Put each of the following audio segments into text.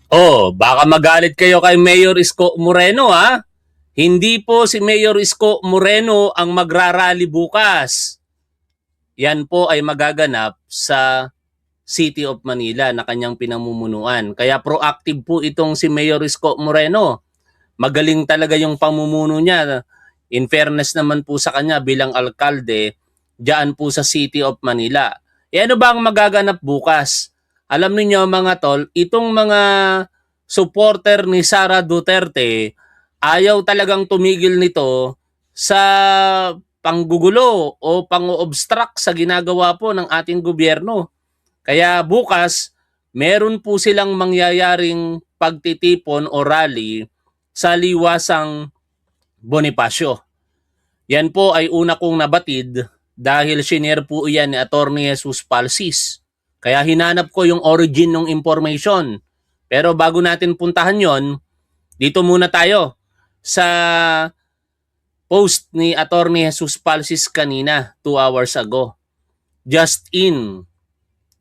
Oh, baka magalit kayo kay Mayor Isko Moreno ha. Hindi po si Mayor Isko Moreno ang magrarally bukas. Yan po ay magaganap sa City of Manila na kanyang pinamumunuan. Kaya proactive po itong si Mayor Isko Moreno. Magaling talaga yung pamumuno niya. In fairness naman po sa kanya bilang alkalde, diyan po sa City of Manila. E ano ba ang magaganap bukas? Alam niyo mga tol, itong mga supporter ni Sara Duterte, ayaw talagang tumigil nito sa panggugulo o pang-obstruct sa ginagawa po ng ating gobyerno. Kaya bukas, meron po silang mangyayaring pagtitipon o rally sa liwasang Bonifacio. Yan po ay una kong nabatid dahil shinare po yan ni Atty. Jesus Palsis. Kaya hinanap ko yung origin ng information. Pero bago natin puntahan yon, dito muna tayo sa post ni Atty. Jesus Palsis kanina, 2 hours ago. Just in,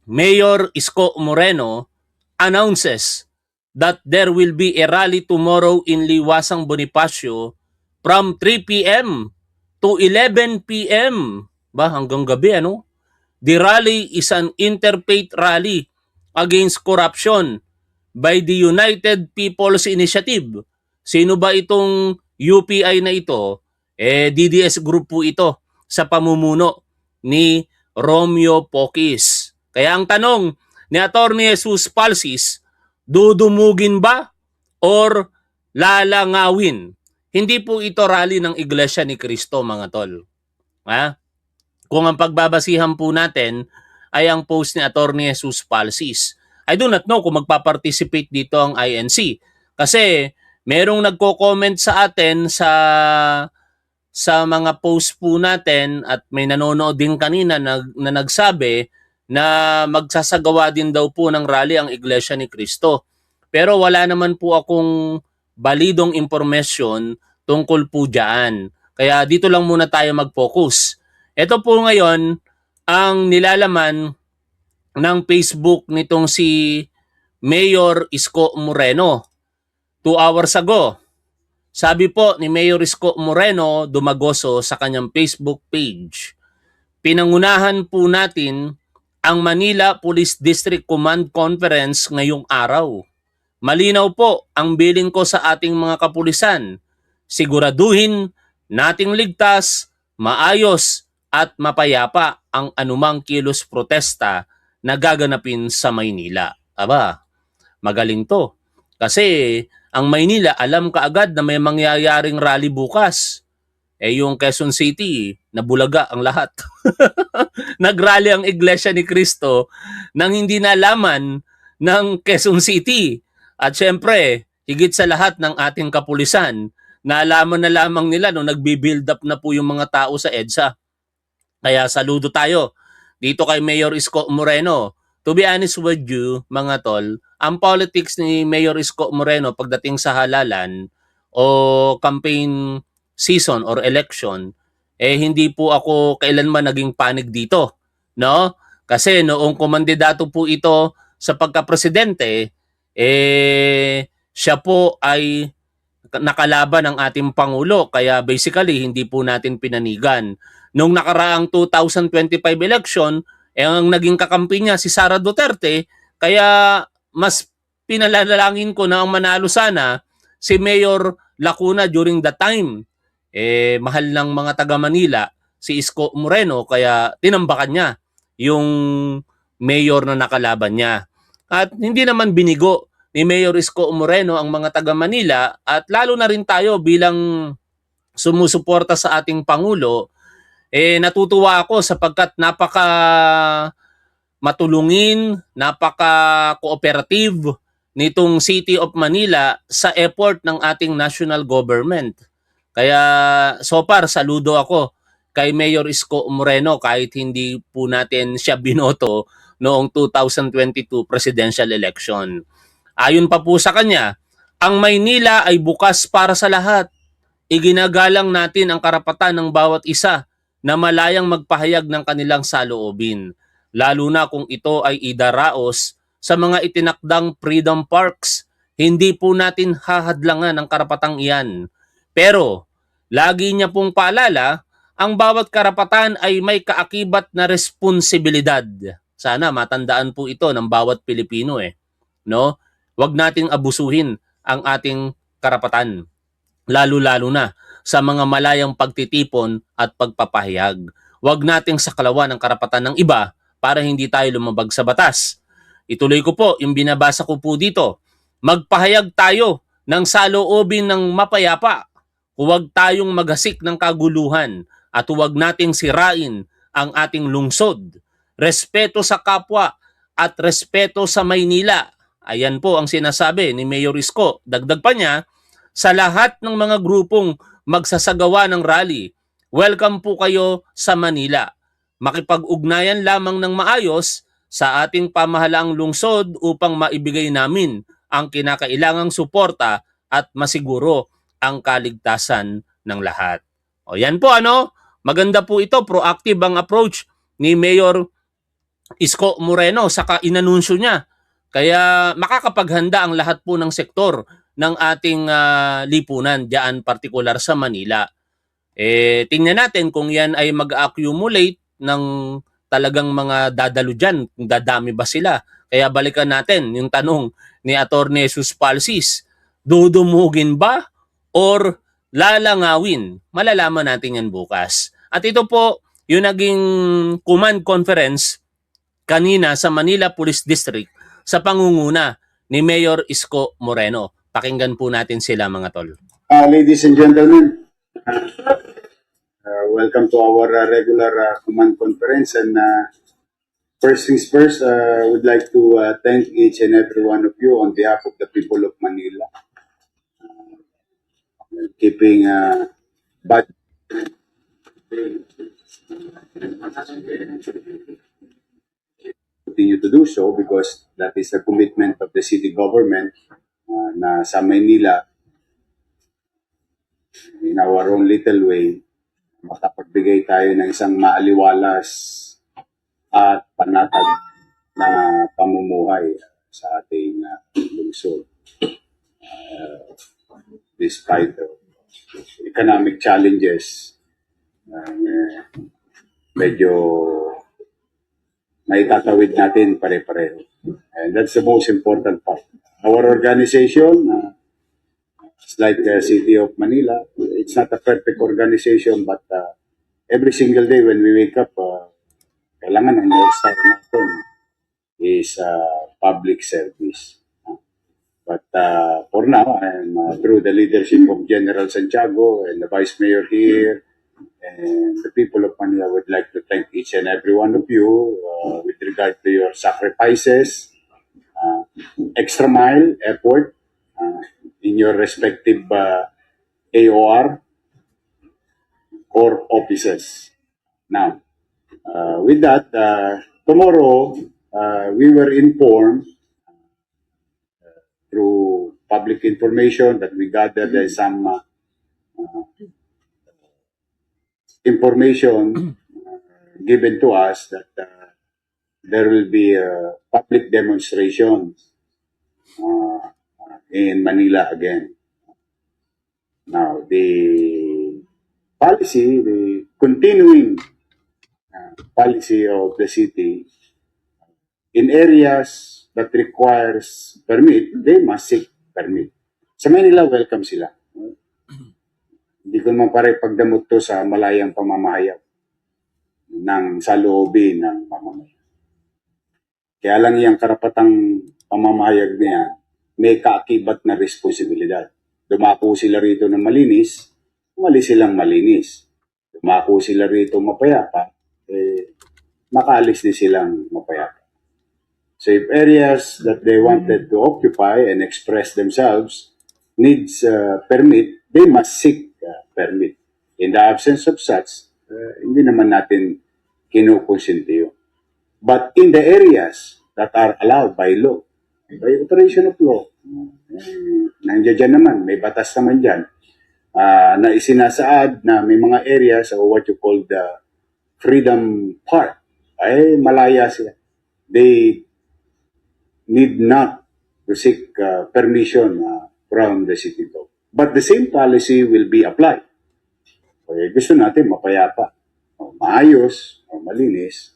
Mayor Isko Moreno announces that there will be a rally tomorrow in Liwasang Bonifacio from 3 p.m. to 11 p.m. Ba, hanggang gabi ano? The rally is an interfaith rally against corruption by the United People's Initiative. Sino ba itong UPI na ito? DDS group po ito sa pamumuno ni Romeo Pocis. Kaya ang tanong ni Atty. Jesus Palsis, dudumugin ba or lalangawin? Hindi po ito rally ng Iglesia ni Cristo, mga tol. Ha? Kung ang pagbabasihan po natin ay ang post ni Atty. Jesus Palsis. I do not know kung magpa-participate dito ang INC. Kasi merong nagko-comment sa atin sa mga post po natin at may nanonood din kanina na nagsabi na magsasagawa din daw po ng rally ang Iglesia ni Cristo. Pero wala naman po akong balidong information tungkol po dyan. Kaya dito lang muna tayo mag-focus. Ito po ngayon ang nilalaman ng Facebook nitong si Mayor Isko Moreno. 2 hours ago, sabi po ni Mayor Isko Moreno Dumagoso sa kanyang Facebook page, pinangunahan po natin ang Manila Police District Command Conference ngayong araw. Malinaw po ang bilin ko sa ating mga kapulisan. Siguraduhin nating ligtas, maayos at mapayapa ang anumang kilos protesta na gaganapin sa Maynila. Aba, magaling to. Kasi ang Maynila, alam kaagad na may mangyayaring rally bukas. Yung Quezon City, nabulaga ang lahat. Nagrally ang Iglesia ni Cristo nang hindi nalaman ng Quezon City. At syempre, higit sa lahat ng ating kapulisan, nalaman na lamang nila nung nagbi-build up na po yung mga tao sa EDSA. Kaya saludo tayo dito kay Mayor Isko Moreno. To be honest with you, mga tol, ang politics ni Mayor Isko Moreno pagdating sa halalan o campaign season or election, hindi po ako kailanman naging panig dito. No? Kasi noong kumandidato po ito sa pagka-presidente, siya po ay nakalaban ng ating Pangulo. Kaya basically, hindi po natin pinanigan. Nung nakaraang 2025 election, ang naging kakampi niya si Sara Duterte, kaya mas pinalalangin ko na ang manalo sana si Mayor Lacuna during that time. Mahal ng mga taga Manila si Isko Moreno, kaya tinambakan niya yung mayor na nakalaban niya. At hindi naman binigo ni Mayor Isko Moreno ang mga taga Manila at lalo na rin tayo bilang sumusuporta sa ating Pangulo, natutuwa ako sapagkat napaka matulungin, napaka-cooperative nitong City of Manila sa effort ng ating national government. Kaya so far, saludo ako kay Mayor Isko Moreno kahit hindi po natin siya binoto noong 2022 presidential election. Ayon pa po sa kanya, ang Maynila ay bukas para sa lahat. Iginagalang natin ang karapatan ng bawat isa na malayang magpahayag ng kanilang saloobin, lalo na kung ito ay idaraos sa mga itinakdang freedom parks Hindi po natin hahadlangan ang karapatang iyan. Pero, lagi niya pong paalala, ang bawat karapatan ay may kaakibat na responsibilidad. Sana matandaan po ito ng bawat Pilipino no? Huwag nating abusuhin ang ating karapatan, lalo-lalo na sa mga malayang pagtitipon at pagpapahayag. Huwag nating saklawan ang karapatan ng iba para hindi tayo lumabag sa batas. Ituloy ko po yung binabasa ko po dito. Magpahayag tayo ng saloobin ng mapayapa. Huwag tayong maghasik ng kaguluhan at huwag nating sirain ang ating lungsod. Respeto sa kapwa at respeto sa Maynila. Ayan po ang sinasabi ni Mayor Isko. Dagdag pa niya, sa lahat ng mga grupong magsasagawa ng rally, welcome po kayo sa Manila. Makipag-ugnayan lamang ng maayos sa ating pamahalaang lungsod upang maibigay namin ang kinakailangang suporta at masiguro ang kaligtasan ng lahat. O yan po maganda po ito, proactive ang approach ni Mayor Isko Moreno saka inanunsyo niya. Kaya makakapaghanda ang lahat po ng sektor ng ating lipunan diyan partikular sa Manila. Tingnan natin kung yan ay mag-accumulate ng talagang mga dadalo dyan, kung dadami ba sila. Kaya balikan natin yung tanong ni Atty. Jesus Palsis, dudumugin ba or lalangawin? Malalaman natin yan bukas. At ito po yung naging command conference kanina sa Manila Police District sa pangunguna ni Mayor Isko Moreno. Pakinggan po natin sila mga tol. Ladies and gentlemen, welcome to our regular command conference. And first things first, I would like to thank each and every one of you on behalf of the people of Manila. Keeping but continue to do so because that is the commitment of the city government na sa Manila, in our own little way, makapagbigay tayo ng isang maaliwalas at panatag na pamumuhay sa ating lungsod. Despite the economic challenges, medyo naitatawid natin pare-pareho. And that's the most important part. Our organization, it's like the City of Manila, it's not a perfect organization, but every single day when we wake up, kailangan ang North Star natin is public service. But for now, I'm through the leadership of General Santiago and the Vice Mayor here, and the people of Manila would like to thank each and every one of you with regard to your sacrifices, extra mile effort in your respective AOR or offices. Now, with that, tomorrow we were informed through public information that we gathered some information given to us that there will be a public demonstration in Manila again. Now, the policy, the continuing policy of the city, in areas that requires permit, they must seek permit. Sa Manila, welcome sila. Hindi ko naman pare pagdamot to sa malayang pamamahayag ng saloobin ng pamamahayag. Kaya lang yung karapatang pamamahayag niya, may kaakibat na responsibilidad. Dumako sila rito ng malinis, umalis silang malinis. Dumako sila rito mapayapa, makaalis din silang mapayapa. So if areas that they wanted to occupy and express themselves needs permit, they must seek permit. In the absence of such, hindi naman natin kinukonsintiyo. But in the areas that are allowed by law, by operation of law, nandiyan dyan naman, may batas naman dyan, na isinasaad na may mga areas or what you call the Freedom Park, ay malaya sila. They need not to seek permission from the city to. But the same policy will be applied. Okay, gusto natin mapayapa, maayos, malinis,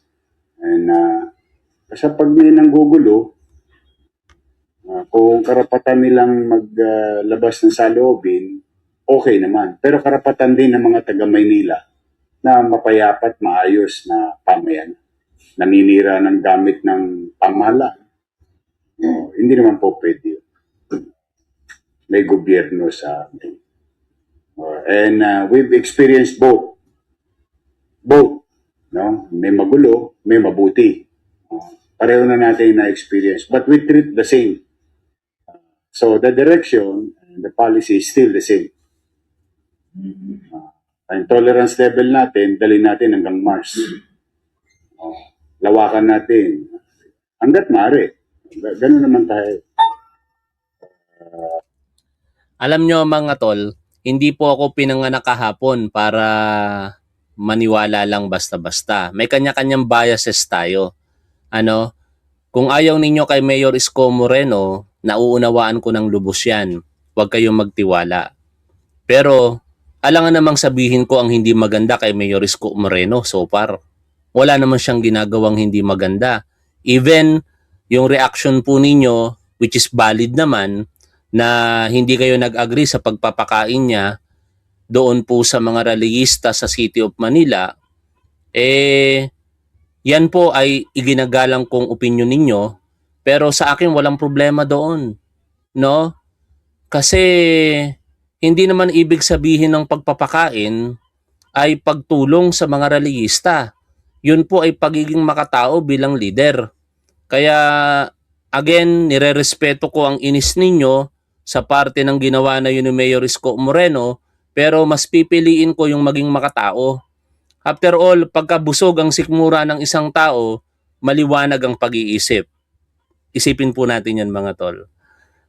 and kasi pag may nanggugulo, kung karapatan nilang maglabas ng saloobin, okay naman. Pero karapatan din ng mga taga Maynila na mapayapa at maayos na pamayan. Naninira ng gamit ng pamahalaan. No, hindi naman po pwede yun. May gobyerno sa atin. And we've experienced both. Both. No? May magulo, may mabuti. Pareho na natin na-experience. But we treat the same. So the direction and the policy is still the same. Ang tolerance level natin, dali natin hanggang Mars. Lawakan natin. Hanggat maaari. Ganun naman tayo. Alam nyo mga tol, hindi po ako pinanganak kahapon para maniwala lang basta-basta. May kanya-kanyang biases tayo. Ano? Kung ayaw ninyo kay Mayor Isko Moreno, nauunawaan ko ng lubos yan. Huwag kayong magtiwala. Pero, alangan namang sabihin ko ang hindi maganda kay Mayor Isko Moreno so far. Wala naman siyang ginagawang hindi maganda. Even yung reaction po ninyo, which is valid naman, na hindi kayo nag-agree sa pagpapakain niya doon po sa mga rallyista sa City of Manila, yan po ay iginagalang kong opinion ninyo, pero sa akin walang problema doon. No? Kasi hindi naman ibig sabihin ng pagpapakain ay pagtulong sa mga rallyista. Yun po ay pagiging makatao bilang leader. Kaya again, nirerespeto ko ang inis ninyo sa parte ng ginawa na yun ni Mayor Isko Moreno, pero mas pipiliin ko yung maging makatao. After all, pagkabusog ang sikmura ng isang tao, maliwanag ang pag-iisip. Isipin po natin yan mga tol.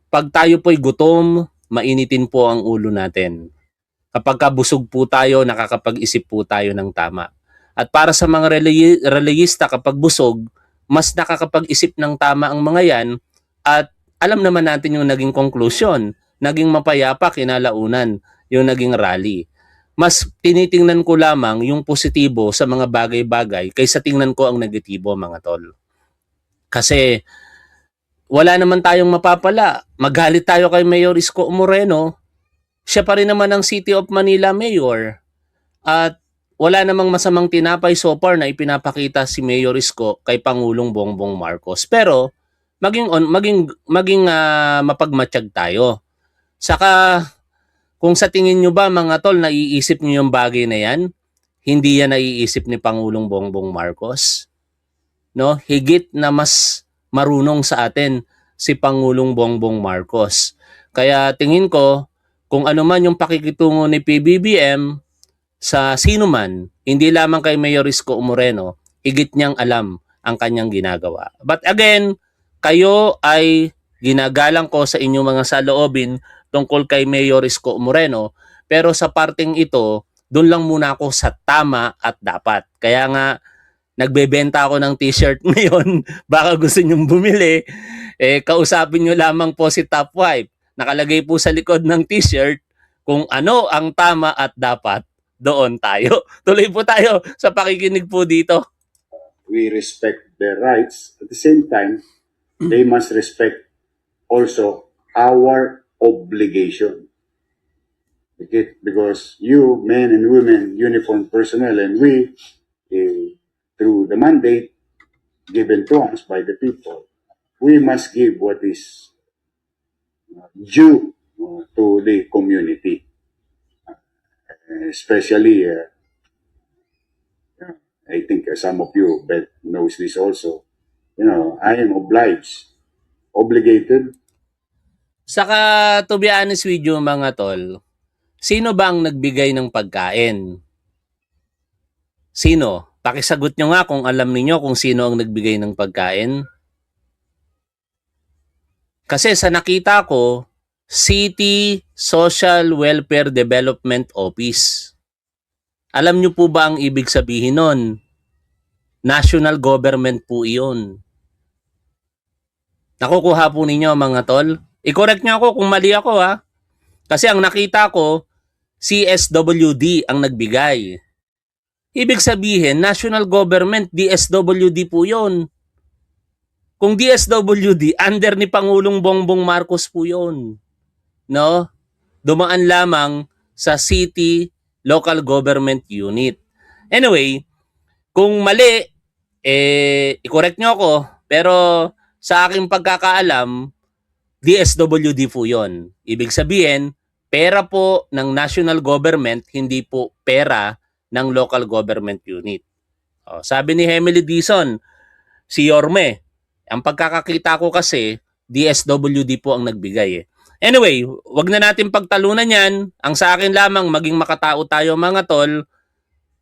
Pag tayo po'y gutom, mainitin po ang ulo natin. Kapag kabusog po tayo, nakakapag-isip po tayo ng tama. At para sa mga rallyista, kapag busog, mas nakakapag-isip ng tama ang mga yan at alam naman natin yung naging conclusion, naging mapayapa kinalaunan yung naging rally. Mas tinitingnan ko lamang yung positibo sa mga bagay-bagay kaysa tingnan ko ang negatibo mga tol. Kasi wala naman tayong mapapala. Magalit tayo kay Mayor Isko Moreno, siya pa rin naman ang City of Manila Mayor. At wala namang masamang tinapay so far na ipinapakita si Mayor Isko kay Pangulong Bongbong Marcos. Pero maging mapagmatsyag tayo. Saka kung sa tingin nyo ba mga tol, naiisip nyo yung bagay na yan, hindi yan naiisip ni Pangulong Bongbong Marcos. No? Higit na mas marunong sa atin si Pangulong Bongbong Marcos. Kaya tingin ko, kung ano man yung pakikitungo ni PBBM sa sino man, hindi lamang kay Mayor Isko Moreno, higit niyang alam ang kanyang ginagawa. But again, kayo ay ginagalang ko sa inyong mga saloobin tungkol kay Mayor Isko Moreno, pero sa parting ito, doon lang muna ako sa tama at dapat. Kaya nga, nagbebenta ako ng t-shirt ngayon, baka gusto nyong bumili, kausapin nyo lamang po si Top Wife. Nakalagay po sa likod ng t-shirt kung ano ang tama at dapat, doon tayo. Tuloy po tayo sa pakikinig po dito. We respect their rights. At the same time, they must respect also our obligation. Okay? Because you, men and women, uniformed personnel, and we, through the mandate given to us by the people, we must give what is due to the community. Especially, I think some of you knows this also. I am obligated. Saka, to be honest with you mga tol, sino ba ang nagbigay ng pagkain? Sino? Pakisagot nyo nga kung alam niyo kung sino ang nagbigay ng pagkain. Kasi sa nakita ko, City Social Welfare Development Office. Alam nyo po ba ang ibig sabihin nun? National government po iyon. Nakukuha po ninyo mga tol. I-correct niyo ako kung mali ako ha. Kasi ang nakita ko, CSWD ang nagbigay. Ibig sabihin, national government, DSWD po yun. Kung DSWD, under ni Pangulong Bongbong Marcos po yun. No? Dumaan lamang sa city local government unit. Anyway, kung mali, i-correct nyo ako, pero sa aking pagkakaalam, DSWD po yun. Ibig sabihin, pera po ng national government, hindi po pera ng local government unit. Sabi ni Emily Dizon, si Yorme, ang pagkakakita ko kasi, DSWD po ang nagbigay. Anyway, wag na natin pagtalunan yan. Ang sa akin lamang, maging makatao tayo mga tol.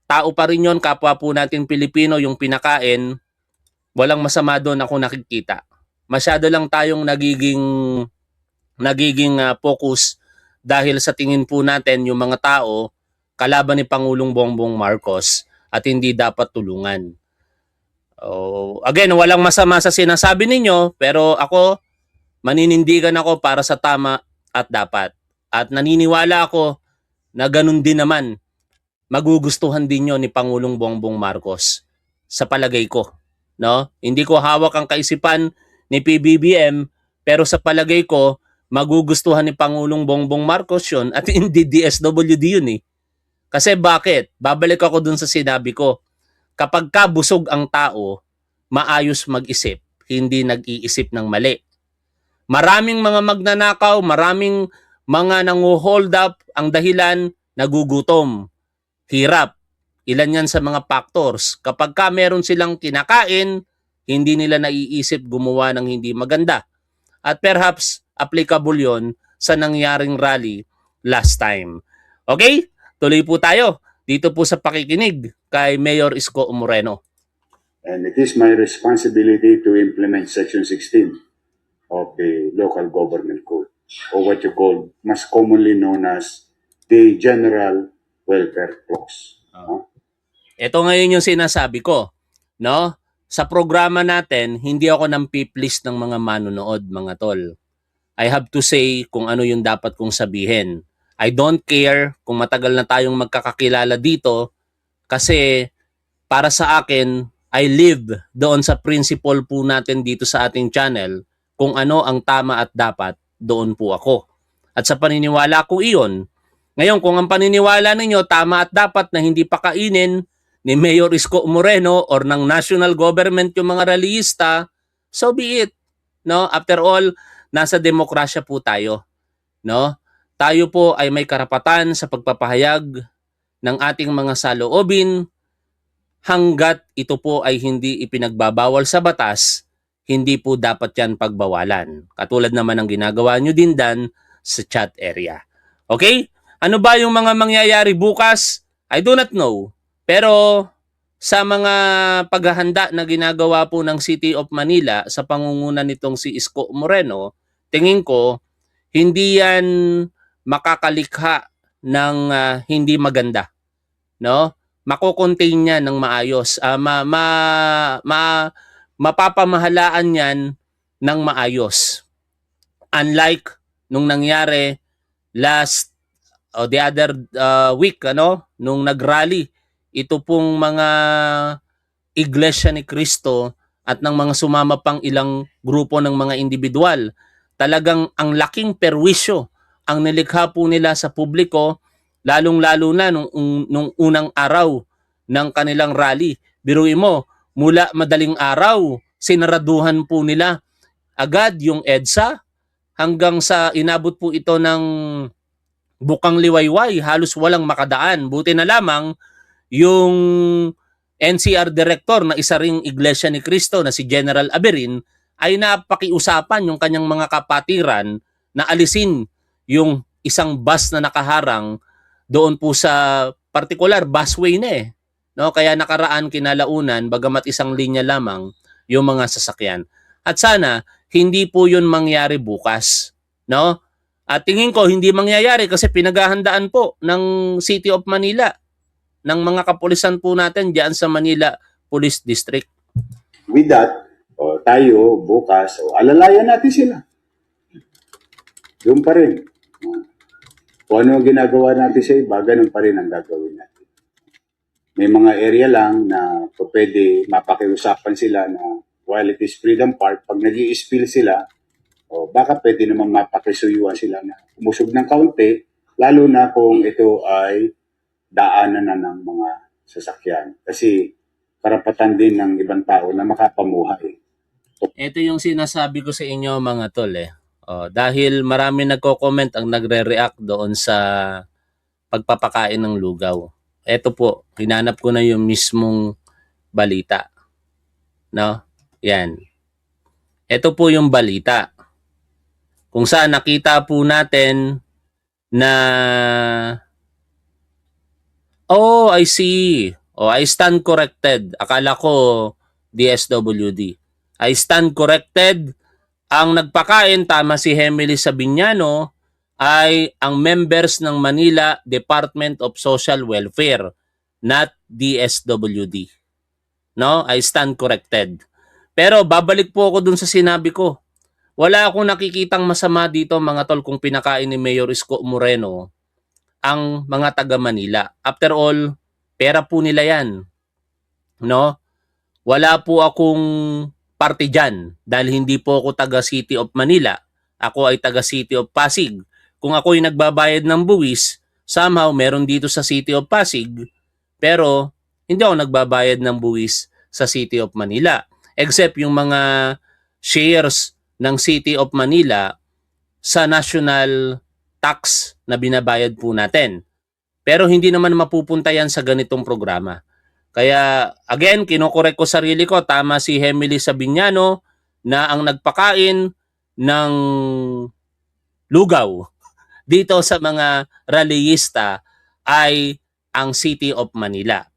Tao pa rin yun, kapwa po natin Pilipino yung pinakain. Walang masama doon ako nakikita. Masyado lang tayong nagiging focus dahil sa tingin po natin yung mga tao kalaban ni Pangulong Bongbong Marcos at hindi dapat tulungan. Again, walang masama sa sinasabi ninyo, pero ako, maninindigan ako para sa tama at dapat. At naniniwala ako na ganun din naman, magugustuhan din yon ni Pangulong Bongbong Marcos sa palagay ko. No? Hindi ko hawak ang kaisipan ni PBBM, pero sa palagay ko, magugustuhan ni Pangulong Bongbong Marcos yon at hindi DSWD yun eh. Kasi bakit? Babalik ako dun sa sinabi ko. Kapag kabusog ang tao, maayos mag-isip, hindi nag-iisip ng mali. Maraming mga magnanakaw, maraming mga nangu-hold up, ang dahilan, nagugutom, hirap. Ilan yan sa mga factors. Kapag ka meron silang kinakain, hindi nila naiisip gumawa ng hindi maganda. At perhaps, applicable yon sa nangyaring rally last time. Okay? Tuloy po tayo dito po sa pakikinig kay Mayor Isko Moreno. And it is my responsibility to implement Section 16 of the Local Government Code, or what you call, most commonly known as the General Welfare Clause. Ito ngayon yung sinasabi ko, no? Sa programa natin, hindi ako nang piplis ng mga manonood, mga tol. I have to say kung ano yung dapat kong sabihin. I don't care kung matagal na tayong magkakakilala dito kasi para sa akin, I live doon sa principle po natin dito sa ating channel. Kung ano ang tama at dapat, doon po ako. At sa paniniwala ko iyon, ngayon kung ang paniniwala ninyo tama at dapat na hindi pakainin ni Mayor Isko Moreno or ng national government yung mga rallyista, so be it. No? After all, nasa demokrasya po tayo. No? Tayo po ay may karapatan sa pagpapahayag ng ating mga saloobin hanggat ito po ay hindi ipinagbabawal sa batas, hindi po dapat yan pagbawalan. Katulad naman ng ginagawa nyo din dan sa chat area. Okay? Ano ba yung mga mangyayari bukas? I do not know. Pero sa mga paghahanda na ginagawa po ng City of Manila sa pangunguna nitong si Isko Moreno, tingin ko hindi yan makakalikha ng hindi maganda, no? Mako-contain niya ng maayos, mapapamahalaan yan ng maayos. Unlike nung nangyari last the other week, nung nagrally ito pong mga Iglesia ni Cristo at ng mga sumama pang ilang grupo ng mga individual. Talagang ang laking perwisyo ang nilikha po nila sa publiko, lalong-lalo na nung unang araw ng kanilang rally. Biruin mo, mula madaling araw, sinaraduhan po nila agad yung EDSA hanggang sa inabot po ito ng Bukang Liwayway, halos walang makadaan. Buti na lamang yung NCR director na isa ring Iglesia ni Cristo na si General Aberin ay napakiusapan yung kanyang mga kapatiran na alisin yung isang bus na nakaharang doon po sa particular busway na eh. No? Kaya nakaraan kinalaunan bagamat isang linya lamang yung mga sasakyan. At sana hindi po yun mangyari bukas. No? At tingin ko hindi mangyayari kasi pinaghahandaan po ng City of Manila, ng mga kapulisan po natin diyan sa Manila Police District. With that, o tayo bukas, o alalayan natin sila. Doon pa rin. Kung ano ang ginagawa natin sa iba, ganun pa rin ang gagawin natin. May mga area lang na pwede mapakiusapan sila na while it is Freedom Park, pag nag-i-spill sila, o baka pwede naman mapakisuyuan sila na umusog ng kaunti, lalo na kung ito ay daanan na ng mga sasakyan. Kasi karapatan din ng ibang tao na makapamuhay. Ito yung sinasabi ko sa inyo mga tol eh. Dahil marami nagko-comment ang nagre-react doon sa pagpapakain ng lugaw. Ito po, hinanap ko na yung mismong balita. No? Yan. Ito po yung balita. Kung saan nakita po natin na oh, I see. Oh, I stand corrected. Akala ko DSWD. I stand corrected. Ang nagpakain, tama si Hemily Sabiñano, ay ang members ng Manila Department of Social Welfare, not DSWD. No? I stand corrected. Pero babalik po ako dun sa sinabi ko. Wala akong nakikitang masama dito mga tol kung pinakain ni Mayor Isko Moreno ang mga taga Manila. After all, pera po nila yan. No? Wala po akong parte dyan dahil hindi po ako taga City of Manila. Ako ay taga City of Pasig. Kung ako'y nagbabayad ng buwis, somehow meron dito sa City of Pasig, pero hindi ako nagbabayad ng buwis sa City of Manila. Except yung mga shares ng City of Manila sa national tax na binabayad po natin. Pero hindi naman mapupunta yan sa ganitong programa. Kaya again, kinokorek ko sarili ko, tama si Hemily Sabiñano na ang nagpakain ng lugaw dito sa mga rallyista ay ang City of Manila.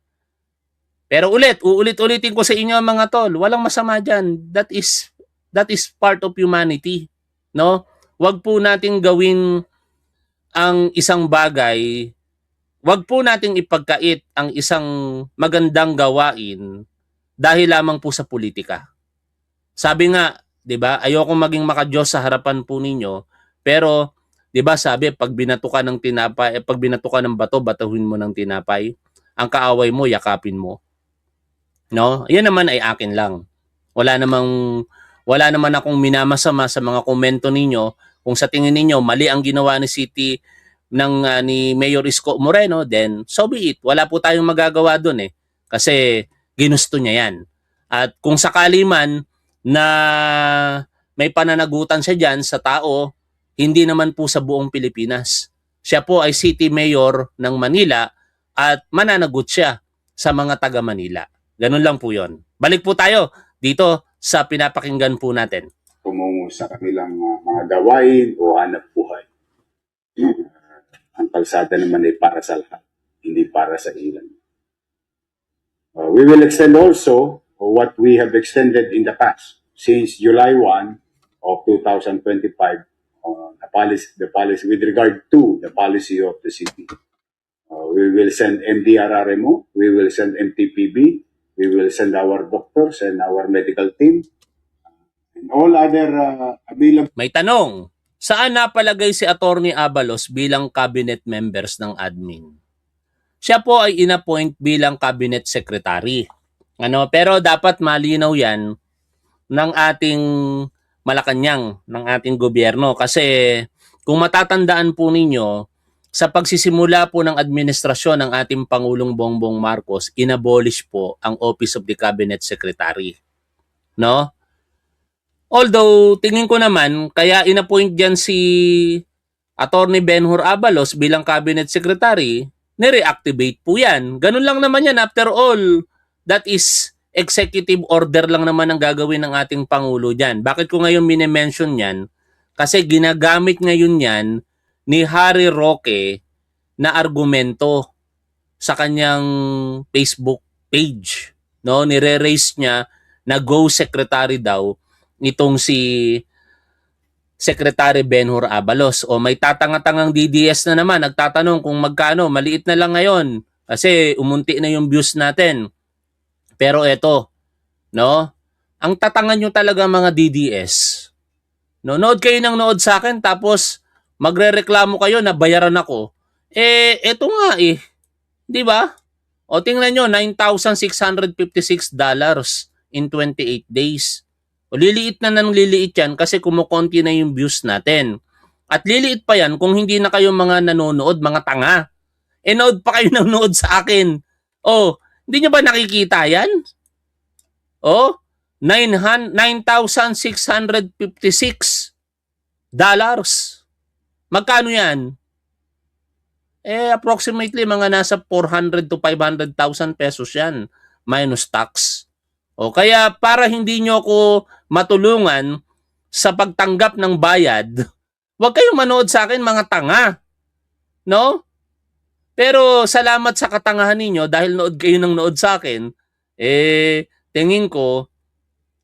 Pero uulit-ulitin ko sa inyo mga tol, walang masama dyan. That is part of humanity. No? Wag po nating gawin ang isang bagay, wag po nating ipagkait ang isang magandang gawain dahil lamang po sa politika. Sabi nga, 'di ba? Ayoko maging makadiyos sa harapan po ninyo, pero 'di ba sabi pag binato ka ng tinapay, pag binato ka ng bato, batuhin mo ng tinapay. Ang kaaway mo, yakapin mo. No? Yan naman ay akin lang. Wala naman akong minamasama sa mga komento ninyo. Kung sa tingin ninyo mali ang ginawa ni City ni Mayor Isko Moreno, then so be it. Wala po tayong magagawa doon eh. Kasi ginusto niya yan. At kung sakali man na may pananagutan siya dyan sa tao, hindi naman po sa buong Pilipinas. Siya po ay City Mayor ng Manila at mananagot siya sa mga taga Manila. Ganun lang po yon. Balik po tayo dito sa pinapakinggan po natin. Tumungo sa kanilang mga gawain o hanap buhay. Ang kalsada naman ay para sa lahat, hindi para sa ilan. We will extend also what we have extended in the past. Since July 1 of 2025, the policy with regard to the policy of the city. We will send MDRRMO, we will send MTPB, we will send our doctors and our medical team, and all other available. May tanong, saan napalagay si Attorney Abalos bilang cabinet members ng admin? Siya po ay inappoint bilang cabinet secretary. Pero dapat malinaw yan ng ating Malacanang, ng ating gobyerno. Kasi kung matatandaan po ninyo, sa pagsisimula po ng administrasyon ng ating Pangulong Bongbong Marcos, inabolish po ang Office of the Cabinet Secretary. No? Although, tingin ko naman, kaya inappoint dyan si Attorney Benhur Abalos bilang Cabinet Secretary, nireactivate po yan. Ganun lang naman yan. After all, that is executive order lang naman ang gagawin ng ating Pangulo dyan. Bakit ko ngayon minimension yan? Kasi ginagamit ngayon yan ni Harry Roque na argumento sa kanyang Facebook page. No? Nire-raise niya na go secretary daw nitong si Secretary Benhur Abalos. O may tatanga-tangang DDS na naman, nagtatanong kung magkano, maliit na lang ngayon kasi umunti na yung views natin. Pero eto, no? Ang tatangan nyo talaga mga DDS. Nood kayo ng nood sa akin tapos magrereklamo kayo na bayaran ako. Eto nga eh. 'Di ba? O tingnan nyo, $9,656 in 28 days. O liliit na ng liliit yan kasi kumukonti na yung views natin. At liliit pa yan kung hindi na kayo mga nanonood, mga tanga. Nood pa kayo ng nood sa akin. Hindi nyo ba nakikita yan? $9,656. Magkano yan? Approximately mga nasa 400 to 500,000 pesos yan minus tax. Kaya para hindi nyo ako matulungan sa pagtanggap ng bayad, huwag kayong manood sa akin mga tanga. No? Pero salamat sa katangahan ninyo dahil nood kayo ng nood sa akin, tingin ko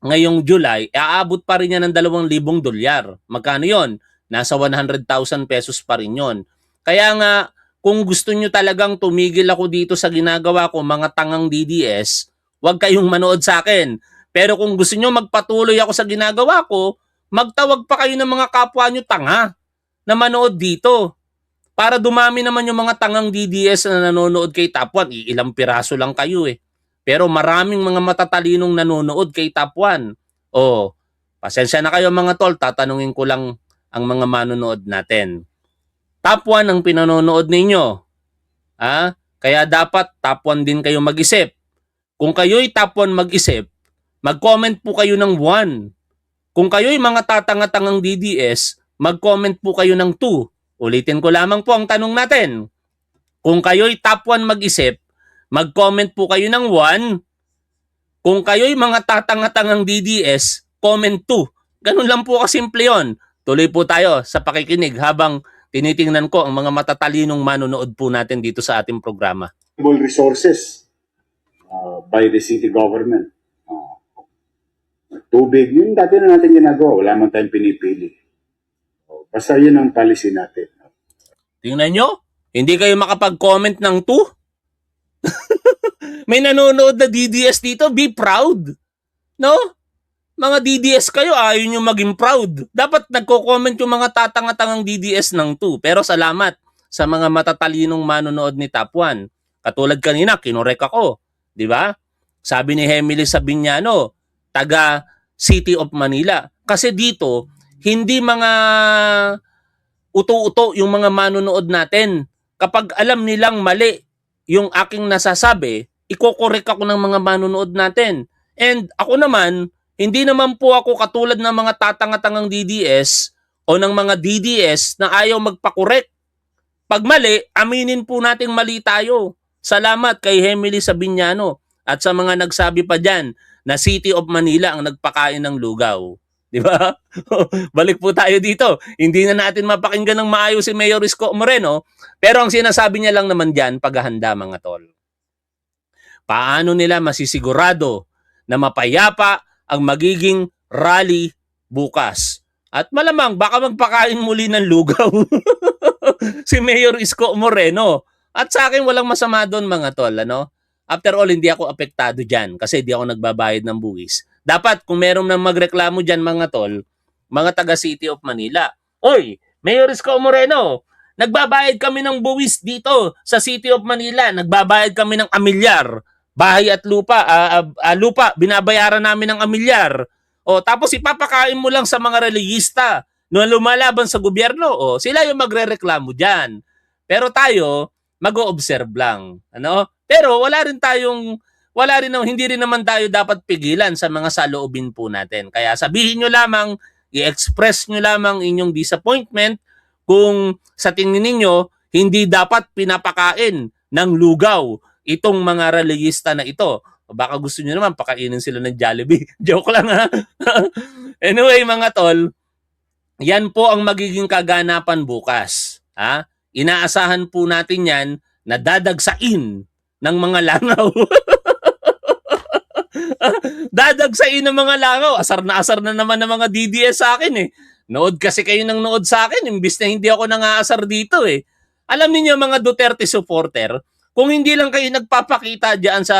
ngayong July, aabot pa rin yan ng $2,000. Magkano yon? Nasa 100,000 pesos pa rin yon. Kaya nga, kung gusto nyo talagang tumigil ako dito sa ginagawa ko, mga tangang DDS, huwag kayong manood sa akin. Pero kung gusto nyo magpatuloy ako sa ginagawa ko, magtawag pa kayo ng mga kapwa nyo tanga na manood dito. Para dumami naman yung mga tangang DDS na nanonood kay Top 1. Ilang piraso lang kayo eh. Pero maraming mga matatalinong nanonood kay Top 1. Pasensya na kayo mga tol, tatanungin ko lang ang mga manonood natin. Top 1 ang pinanonood ninyo. Kaya dapat top 1 din kayo mag-isip. Kung kayo'y top 1 mag-isip, mag-comment po kayo ng 1. Kung kayo'y mga tatanga-tangang DDS, mag-comment po kayo ng 2. Ulitin ko lamang po ang tanong natin. Kung kayo'y top 1 mag-isip, mag-comment po kayo ng 1. Kung kayo'y mga tatanga-tangang DDS, comment 2. Ganun lang po kasimple yun. Tuloy po tayo sa pakikinig habang tinitingnan ko ang mga matatalinong manonood po natin dito sa ating programa. Resources by the city government. Tubig, yun dati na natin ginagawa. Wala man tayong pinipili. Basta yun ang policy natin. Tingnan nyo, hindi kayo makapag-comment ng 2. May nanonood na DDS dito, be proud. No? Mga DDS kayo, ayaw nyo maging proud. Dapat nagko-comment yung mga tatanga-tangang DDS ng 2. Pero salamat sa mga matatalinong manonood ni Top 1. Katulad kanina, kinorek ako. Di ba? Sabi ni Emily Sabiñano, taga City of Manila. Kasi dito, hindi mga uto-uto yung mga manonood natin. Kapag alam nilang mali yung aking nasasabi, ikokorek ako ng mga manonood natin. And ako naman, hindi naman po ako katulad ng mga tatanga-tangang DDS o ng mga DDS na ayaw magpakorek. Pag mali, aminin po nating mali tayo. Salamat kay Emily Sabiñano at sa mga nagsabi pa dyan na City of Manila ang nagpakain ng lugaw. Di ba? Balik po tayo dito. Hindi na natin mapakinggan ng maayos si Mayor Isko Moreno, pero ang sinasabi niya lang naman dyan, paghahanda mga tol. Paano nila masisigurado na mapayapa ang magiging rally bukas? At malamang baka magpakain muli ng lugaw si Mayor Isko Moreno. At sa akin walang masama doon mga tol. After all, hindi ako apektado dyan kasi hindi ako nagbabayad ng buwis. Dapat kung meron nang magreklamo dyan mga tol, mga taga City of Manila. Oy, Mayor Isko Moreno, nagbabayad kami ng buwis dito sa City of Manila. Nagbabayad kami ng amilyar. Bahay at lupa, lupa, binabayaran namin ng amilyar. Tapos ipapakain mo lang sa mga reliyista na lumalaban sa gobyerno. Sila yung magrereklamo dyan. Pero tayo, mag-o-observe lang. Pero hindi rin naman tayo dapat pigilan sa mga saloobin po natin. Kaya sabihin nyo lamang, i-express nyo lamang inyong disappointment kung sa tingin ninyo, hindi dapat pinapakain ng lugaw itong mga reliyista na ito. Baka gusto nyo naman pakainin sila ng Jollibee. Joke lang ha. Anyway mga tol, yan po ang magiging kaganapan bukas. Inaasahan po natin yan na dadagsain ng mga langaw. Dadagsain ng mga langaw. Asar na naman ng mga DDS sa akin eh. Nood kasi kayo ng nood sa akin, imbis na hindi ako nangaasar dito eh. Alam niyo mga Duterte supporter, kung hindi lang kayo nagpapakita diyan sa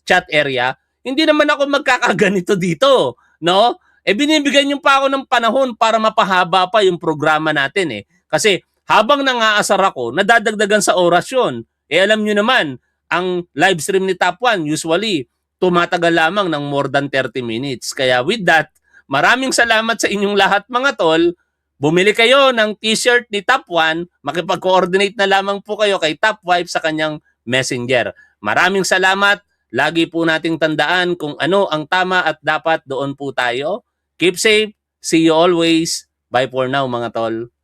chat area, hindi naman ako magkakaganito dito, no? Binibigyan niyo pa ako ng panahon para mapahaba pa yung programa natin eh. Kasi habang nangaasar ako, nadadagdagan sa oras yun. Alam niyo naman, ang live stream ni Top 1 usually tumatagal lamang ng more than 30 minutes. Kaya with that, maraming salamat sa inyong lahat mga tol. Bumili kayo ng t-shirt ni Top 1, makipag-coordinate na lamang po kayo kay Top Wife sa kanyang messenger. Maraming salamat. Lagi po nating tandaan kung ano ang tama at dapat doon po tayo. Keep safe. See you always. Bye for now mga tol.